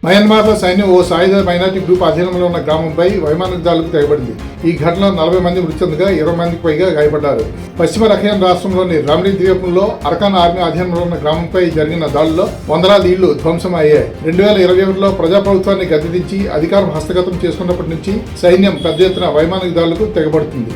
మయన్మార్లో సైన్యం ఓ సాయుధ minority group అధీనంలో ఉన్న గ్రామంపై వైమానిక దాడులకు తెగబడింది. ఈ ఘటనలో 40 మంది మృతి చెందగా 20 మందికి పైగా గాయపడ్డారు. పశ్చిమ రఖైన్ రాష్ట్రంలోని రామ్లీ ద్వీపంలో అరకాన్ ఆర్మీ అధీనంలో ఉన్న గ్రామంపై జరిగిన దాడుల్లో వందలాది ఇళ్లు ధ్వంసం అయ్యాయి. 2021లో ప్రజాప్రభుత్వాన్ని గద్దెదించి అధికారం హస్తగతం చేసుకున్నప్పటి నుంచి సైన్యం పెద్ద ఎత్తున వైమానిక దాడులకు తెగబడుతుంది.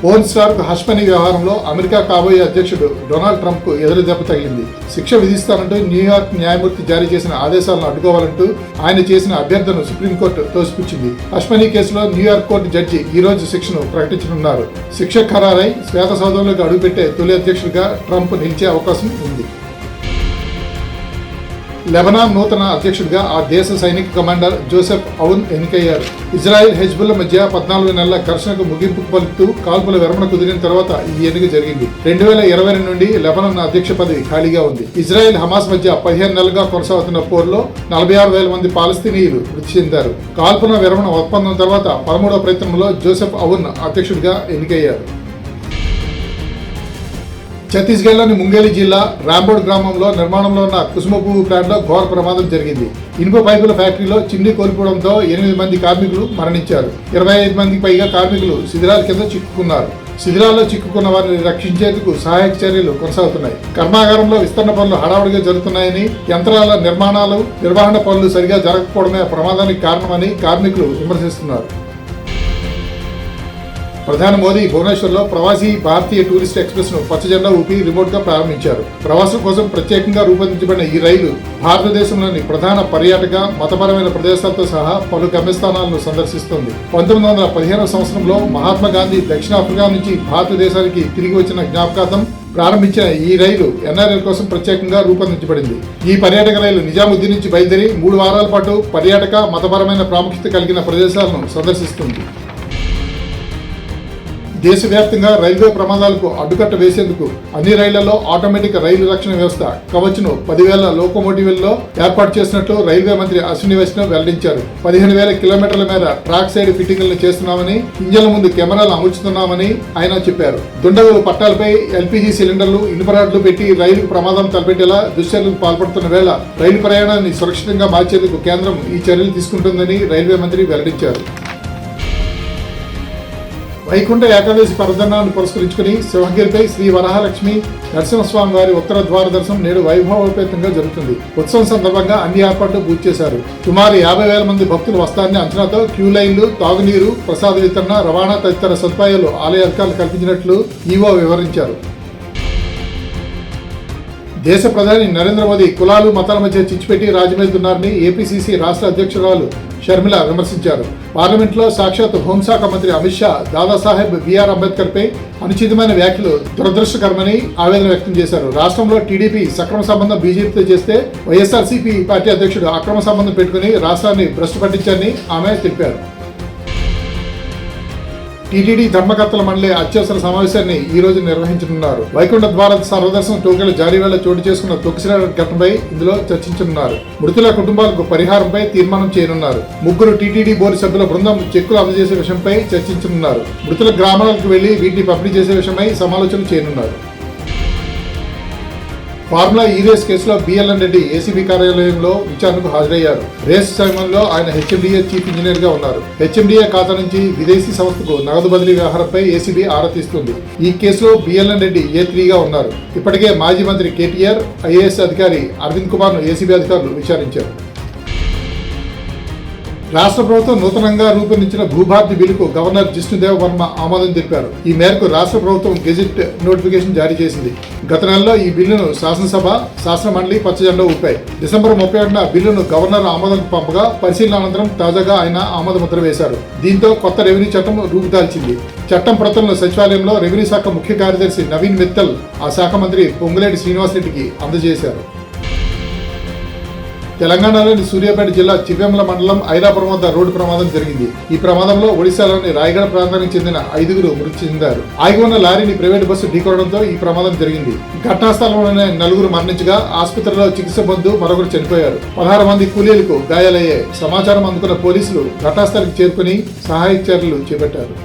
పోర్న్ స్టార్ హష్మనీ వ్యవహారంలో అమెరికా కాబోయే అధ్యక్షుడు డొనాల్డ్ ట్రంప్ కు ఎదురు దెబ్బ తగిలింది. శిక్ష విధిస్తానంటూ న్యూయార్క్ న్యాయమూర్తి జారీ చేసిన ఆదేశాలను అడ్డుకోవాలంటూ ఆయన చేసిన అభ్యర్థనను సుప్రీంకోర్టు తోసిపుచ్చింది. హష్మనీ కేసులో న్యూయార్క్ కోర్టు జడ్జి ఈ రోజు శిక్షను ప్రకటించనున్నారు. శిక్ష ఖరారై శ్వేత సౌధంలోకి అడుగుపెట్టే తొలి అధ్యక్షుడిగా ట్రంప్ నిలిచే అవకాశం ఉంది. లెబనాన్ నూతన అధ్యక్షుడిగా ఆ దేశ సైనిక కమాండర్ జోసెఫ్ అవున్ ఎన్నికయ్యారు. ఇజ్రాయెల్ హెజ్బుల్లా మధ్య 14 నెలల ఘర్షణకు ముగింపు పలుకుతూ కాల్పుల విరమణ కుదిరిన తర్వాత ఈ ఎన్నిక జరిగింది. 2022 నుండి లెబనాన్ అధ్యక్ష పదవి ఖాళీగా ఉంది. ఇజ్రాయెల్ హమాస్ మధ్య 15 నెలలుగా కొనసాగుతున్న పోరులో 46,000 మంది పాలస్తీనీయులు మృతి చెందారు. కాల్పుల విరమణ ఒప్పందం తర్వాత 13వ ప్రయత్నంలో జోసెఫ్ అవున్ అధ్యక్షుడిగా ఎన్నికయ్యారు. ఛత్తీస్గఢ్లోని ముంగేలి జిల్లా రాంబోడ్ గ్రామంలో నిర్మాణంలో ఉన్న కుసుమ పువ్వు ప్లాంట్లో ఘోర ప్రమాదం జరిగింది. ఇనుప పైపుల ఫ్యాక్టరీలో చిమ్నీ కోల్పోవడంతో 8 మంది కార్మికులు మరణించారు. 25 మందికి పైగా కార్మికులు శిథిలాల కింద చిక్కుకున్నారు. శిథిలాల్లో చిక్కుకున్న వారిని రక్షించేందుకు సహాయక చర్యలు కొనసాగుతున్నాయి. కర్మాగారంలో విస్తరణ పనులు హడావుడిగా జరుగుతున్నాయని, యంత్రాల నిర్వహణ పనులు సరిగా జరగకపోవడమే ప్రమాదానికి కారణమని కార్మికులు విమర్శిస్తున్నారు. ప్రధాని మోదీ భువనేశ్వర్లో ప్రవాసీ భారతీయ టూరిస్ట్ ఎక్స్ప్రెస్ ను పచ్చజెండా ఊపి రిమోట్ గా ప్రారంభించారు. ప్రవాసుల కోసం ప్రత్యేకంగా రూపొందించబడిన ఈ రైలు భారతదేశంలోని ప్రధాన పర్యాటక, మతపరమైన ప్రదేశాలతో సహా పలు గమ్యస్థానాలను సందర్శిస్తుంది. 1915వ సంవత్సరంలో మహాత్మా గాంధీ దక్షిణాఫ్రికా నుంచి భారతదేశానికి తిరిగి వచ్చిన జ్ఞాపకార్థం ప్రారంభించిన ఈ రైలు ఎన్ఆర్ఎల్ కోసం ప్రత్యేకంగా రూపొందించబడింది. ఈ పర్యాటక రైలు నిజాముద్దీన్ నుంచి బయలుదేరి 3 వారాల పాటు పర్యాటక, మతపరమైన ప్రాముఖ్యత కలిగిన ప్రదేశాలను సందర్శిస్తుంది. దేశవ్యాప్తంగా రైల్వే ప్రమాదాలకు అడ్డుకట్ట వేసేందుకు అన్ని రైళ్లలో ఆటోమేటిక్ రైలు రక్షణ వ్యవస్థ కవచ్ను 10,000 లోకోమోటివ్లలో ఏర్పాటు చేసినట్లు రైల్వే మంత్రి అశ్విని వైష్ణవ్ వెల్లడించారు. 15,000 కిలోమీటర్ల మేర ట్రాక్ సైడ్ ఫిట్టింగ్లను చేస్తున్నామని, ఇంజన్ల ముందు కెమెరాలు అమర్చుతున్నామని ఆయన చెప్పారు. దుండగులు పట్టాలపై ఎల్పీజీ సిలిండర్లు, ఇనుపరాడ్లు పెట్టి రైలుకు ప్రమాదం తలపెట్టేలా దుశ్చర్యలకు పాల్పడుతున్న వేళ రైలు ప్రయాణాన్ని సురక్షితంగా మార్చేందుకు కేంద్రం ఈ చర్యలు తీసుకుంటుందని రైల్వే మంత్రి వెల్లడించారు. వైకుంఠ ఏకాదశి పర్వదినాన్ని పురస్కరించుకుని శివగిరిపై శ్రీ వరహాలక్ష్మి నరసింహస్వామి వారి ఉత్తర ద్వార దర్శనం నేడు వైభవోపేతంగా జరుగుతుంది. ఉత్సవం సందర్భంగా అన్ని ఏర్పాట్లు పూర్తి చేశారు. సుమారు 50,000 మంది భక్తులు వస్తారని అంచనాతో క్యూ లైన్లు, తాగునీరు, ప్రసాద వితరణ, రవాణా తదితర సదుపాయాలు ఆలయ అధికారులు కల్పించినట్లు ఈవో వివరించారు. దేశ ప్రధాని నరేంద్ర మోదీ కులాలు, మతాల మధ్య చిచ్చుపెట్టి రాజమేలుతున్నారని ఏపీసీసీ రాష్ట్ర అధ్యక్షురాలు షర్మిల విమర్శించారు. పార్లమెంట్లో సాక్షాత్ హోంశాఖ మంత్రి అమిత్ షా దాదాసాహెబ్ బిఆర్ అంబేద్కర్ పై అనుచితమైన వ్యాఖ్యలు దురదృష్టకరమని ఆవేదన వ్యక్తం చేశారు. రాష్ట్రంలో టీడీపీ సక్రమ సంబంధం బీజేపీతో చేస్తే వైఎస్ఆర్సీపీ పార్టీ అధ్యక్షుడు అక్రమ సంబంధం పెట్టుకుని రాష్ట్రాన్ని భ్రష్టు పట్టించారని ఆమె తెలిపారు. టీటీడీ ధర్మకర్తల మండలి అత్యవసర సమావేశాన్ని ఈ రోజు నిర్వహించనున్నారు. వైకుంఠ ద్వార సర్వదర్శనం టోకెన్ల జారీ వేళ చోటు చేసుకున్న తొక్కిసలాట ఘటనపై ఇందులో చర్చించనున్నారు. మృతుల కుటుంబాలకు పరిహారంపై తీర్మానం చేయనున్నారు. 3 టీటీడీ బోర్డు సభ్యుల బృందం చెక్కులు అందజేసే విషయంపై చర్చించనున్నారు. మృతుల గ్రామాలకు వెళ్లి వీటిని పంపిణీ చేసే విషయమై సమాలోచనలు చేయనున్నారు. ఫార్ములా ఈ రేస్ కేసులో బిఎల్ఎన్ రెడ్డి ఏసీబీ కార్యాలయంలో విచారణకు హాజరయ్యారు. రేస్ సమయంలో ఆయన హెచ్ఎండిఏ చీఫ్ ఇంజనీర్ గా ఉన్నారు. హెచ్ఎండిఏ ఖాతా నుంచి విదేశీ సంస్థకు నగదు బదిలీ వ్యవహారంపై ఏసీబీ ఆరా తీస్తుంది. ఈ కేసులో బిఎల్ఎన్ రెడ్డి A3గా ఉన్నారు. ఇప్పటికే మాజీ మంత్రి కేటీఆర్, ఐఏఎస్ అధికారి అరవింద్ కుమార్ ను ఏసీబీ అధికారులు విచారించారు. రాష్ట్ర ప్రభుత్వం నూతనంగా రూపొందించిన భూభారతి బిల్లుకు గవర్నర్ జిష్ణుదేవ్ వర్మ ఆమోదం తెలిపారు. ఈ మేరకు రాష్ట్ర ప్రభుత్వం గెజిట్ నోటిఫికేషన్ జారీ చేసింది. గత నెలలో ఈ బిల్లును శాసనసభ, శాసన మండలి పచ్చజెండా ఊపాయి. డిసెంబర్ 31న బిల్లును గవర్నర్ ఆమోదంకు పంపగా పరిశీలన అనంతరం తాజాగా ఆయన ఆమోద ముద్ర వేశారు. దీంతో కొత్త రెవెన్యూ చట్టం రూపుదాల్చింది. చట్టం ప్రతులను సచివాలయంలో రెవెన్యూ శాఖ ముఖ్య కార్యదర్శి నవీన్ మిత్తల్ ఆ శాఖ మంత్రి పొంగులేటి శ్రీనివాసరెడ్డికి అందజేశారు. తెలంగాణలోని సూర్యాపేట జిల్లా చివ్వేముల మండలం ఐరాపురం వద్ద రోడ్డు ప్రమాదం జరిగింది. ఈ ప్రమాదంలో ఒడిశాలోని రాయగడ ప్రాంతానికి చెందిన 5గురు మృతి చెందారు. ఆగి ఉన్న లారీని ప్రైవేటు బస్సు ఢీకొనడంతో ఈ ప్రమాదం జరిగింది. ఘటనా స్థలంలోనే 4 మరణించగా ఆసుపత్రిలో చికిత్స పొందుతూ మరొకరు చనిపోయారు. 16 మంది కూలీలకు గాయాలయ్యాయి. సమాచారం అందుకున్న పోలీసులు ఘటనాస్థలికి చేరుకుని సహాయక చర్యలు చేపట్టారు.